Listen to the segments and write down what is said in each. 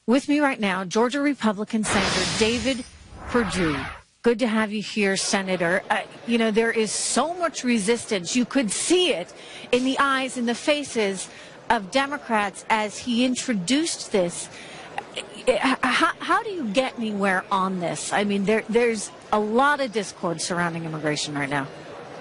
With me right now, Georgia Republican Senator David Perdue. Good to have you here, Senator. You know, there is so much resistance. You could see it in the eyes, in the faces of Democrats as he introduced this. How do you get anywhere on this? I mean, there's a lot of discord surrounding immigration right now.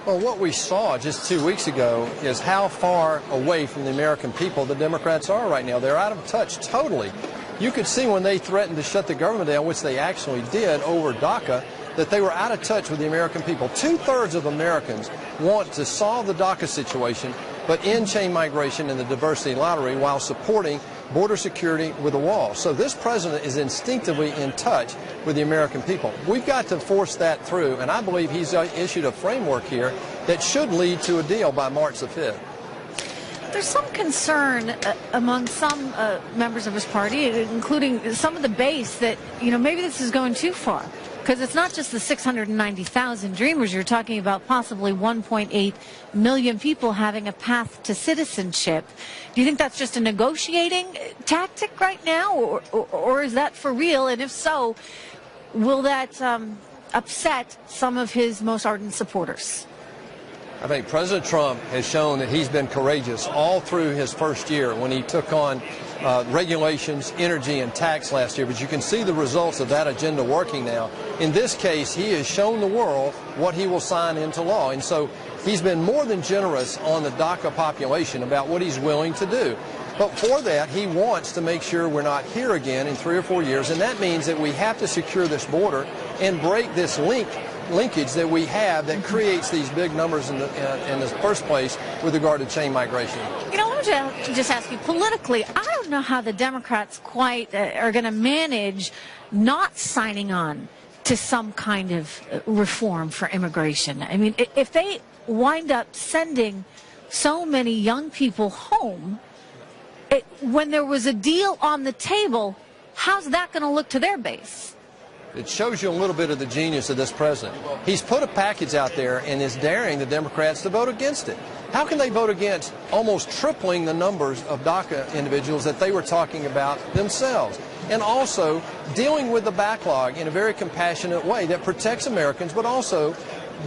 Well, what we saw just 2 weeks ago is how far away from the American people the Democrats are right now. They're out of touch totally. You could see when they threatened to shut the government down, which they actually did over DACA, that they were out of touch with the American people. 2/3 of Americans want to solve the DACA situation, but end chain migration and the diversity lottery while supporting border security with a wall. So this president is instinctively in touch with the American people. We've got to force that through, and I believe he's issued a framework here that should lead to a deal by March the 5th. There's some concern among some members of his party, including some of the base, that, you know, maybe this is going too far. Because it's not just the 690,000 dreamers. You're talking about possibly 1.8 million people having a path to citizenship. Do you think that's just a negotiating tactic right now, or is that for real? And if so, will that upset some of his most ardent supporters? I think President Trump has shown that he's been courageous all through his first year when he took on regulations, energy, and tax last year. But you can see the results of that agenda working now. In this case, he has shown the world what he will sign into law. And so he's been more than generous on the DACA population about what he's willing to do. But for that, he wants to make sure we're not here again in 3 or 4 years. And that means that we have to secure this border and break this linkage that we have that creates these big numbers in the first place with regard to chain migration. You know, let me just ask you, politically, I don't know how the Democrats quite are going to manage not signing on to some kind of reform for immigration. I mean, if they wind up sending so many young people home, when there was a deal on the table, how's that going to look to their base? It shows you a little bit of the genius of this president. He's put a package out there and is daring the Democrats to vote against it. How can they vote against almost tripling the numbers of DACA individuals that they were talking about themselves? And also dealing with the backlog in a very compassionate way that protects Americans, but also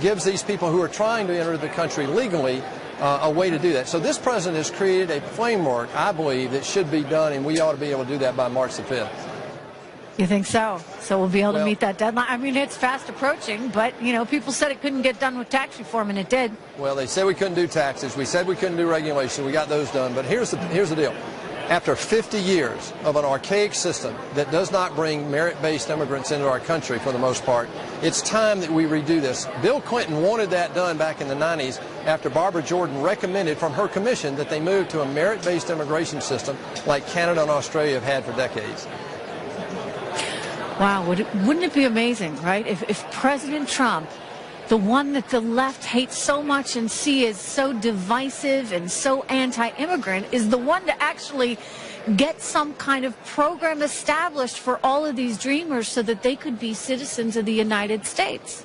gives these people who are trying to enter the country legally a way to do that. So this president has created a framework, I believe, that should be done, and we ought to be able to do that by March the 5th. You think so? So we'll be able to meet that deadline? I mean, it's fast approaching, but, you know, people said it couldn't get done with tax reform, and it did. Well, they said we couldn't do taxes. We said we couldn't do regulation. We got those done. But here's the deal. After 50 years of an archaic system that does not bring merit-based immigrants into our country for the most part, it's time that we redo this. Bill Clinton wanted that done back in the 90s after Barbara Jordan recommended from her commission that they move to a merit-based immigration system like Canada and Australia have had for decades. Wow, wouldn't it be amazing, right, if President Trump, the one that the left hates so much and see as so divisive and so anti-immigrant, is the one to actually get some kind of program established for all of these dreamers so that they could be citizens of the United States?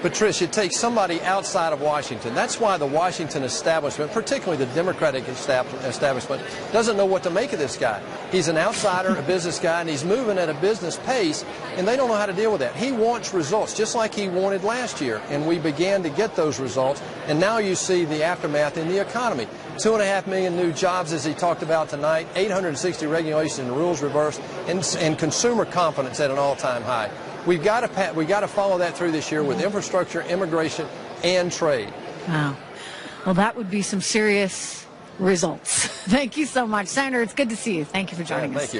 But, Trish, it takes somebody outside of Washington. That's why the Washington establishment, particularly the Democratic establishment, doesn't know what to make of this guy. He's an outsider, a business guy, and he's moving at a business pace, and they don't know how to deal with that. He wants results, just like he wanted last year, and we began to get those results, and now you see the aftermath in the economy. 2.5 million new jobs, as he talked about tonight, 860 regulations and rules reversed, and consumer confidence at an all-time high. We've got to follow that through this year with infrastructure, immigration, and trade. Wow. Well, that would be some serious results. Thank you so much, Senator. It's good to see you. Thank you for joining us. Thank you.